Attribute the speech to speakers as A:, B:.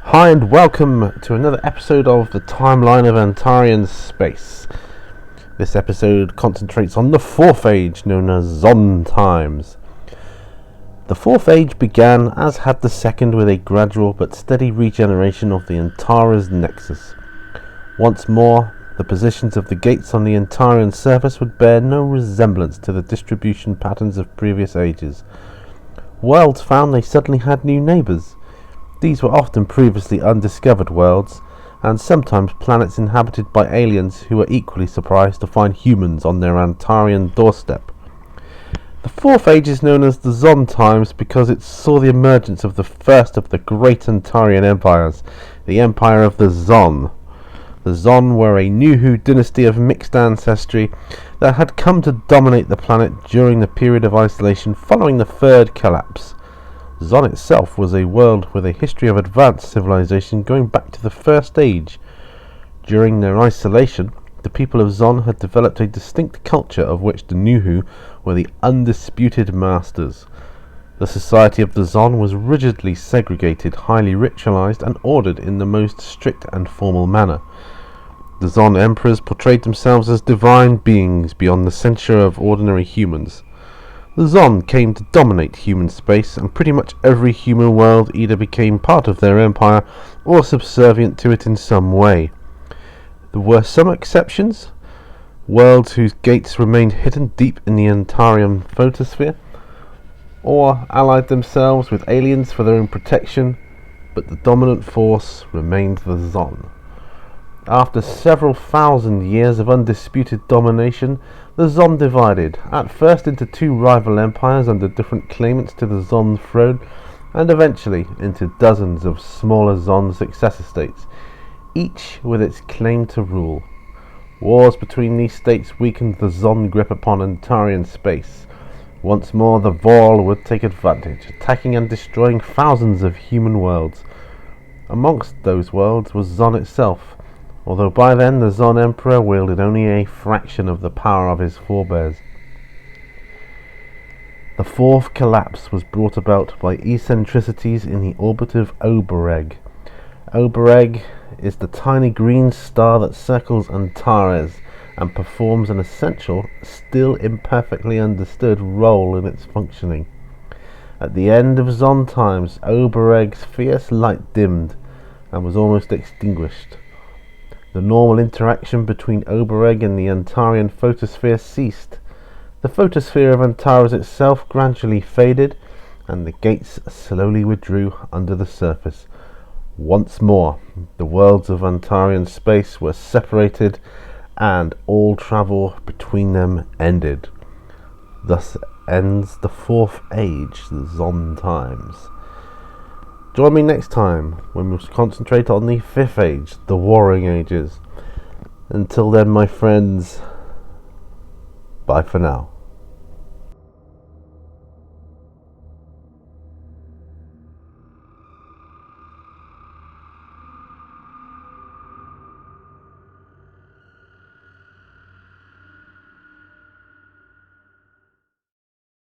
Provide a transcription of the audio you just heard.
A: Hi and welcome to another episode of the timeline of Antarean space. This episode concentrates on the fourth age known as Zon times. The fourth age began, as had the second, with a gradual but steady regeneration of the Antara's nexus. Once more, the positions of the gates on the Antarean surface would bear no resemblance to the distribution patterns of previous ages. Worlds found they suddenly had new neighbours. These were often previously undiscovered worlds, and sometimes planets inhabited by aliens who were equally surprised to find humans on their Antarean doorstep. The fourth age is known as the Zon times because it saw the emergence of the first of the great Antarean empires, the Empire of the Zon. The Zon were a Nuhu dynasty of mixed ancestry that had come to dominate the planet during the period of isolation following the third collapse. Zon itself was a world with a history of advanced civilization going back to the first age. During their isolation, the people of Zon had developed a distinct culture of which the Nuhu were the undisputed masters. The society of the Zon was rigidly segregated, highly ritualized, and ordered in the most strict and formal manner. The Zon emperors portrayed themselves as divine beings beyond the censure of ordinary humans. The Zon came to dominate human space, and pretty much every human world either became part of their empire or subservient to it in some way. There were some exceptions, worlds whose gates remained hidden deep in the Antarean photosphere, or allied themselves with aliens for their own protection, but the dominant force remained the Zon. After several thousand years of undisputed domination, the Zon divided, at first into two rival empires under different claimants to the Zon throne, and eventually into dozens of smaller Zon successor states, each with its claim to rule. Wars between these states weakened the Zon grip upon Antarean space. Once more the Vol would take advantage, attacking and destroying thousands of human worlds. Amongst those worlds was Zon itself, although by then the Zon Emperor wielded only a fraction of the power of his forebears. The fourth collapse was brought about by eccentricities in the orbit of Obereg. Obereg is the tiny green star that circles Antares and performs an essential, still imperfectly understood role in its functioning. At the end of Zon times, Obereg's fierce light dimmed and was almost extinguished. The normal interaction between Obereg and the Antarean photosphere ceased. The photosphere of Antares itself gradually faded, and the gates slowly withdrew under the surface. Once more, the worlds of Antarean space were separated, and all travel between them ended. Thus ends the fourth age, the Zon times. Join me next time when we'll concentrate on the fifth age, the Warring Ages. Until then, my friends, bye for now.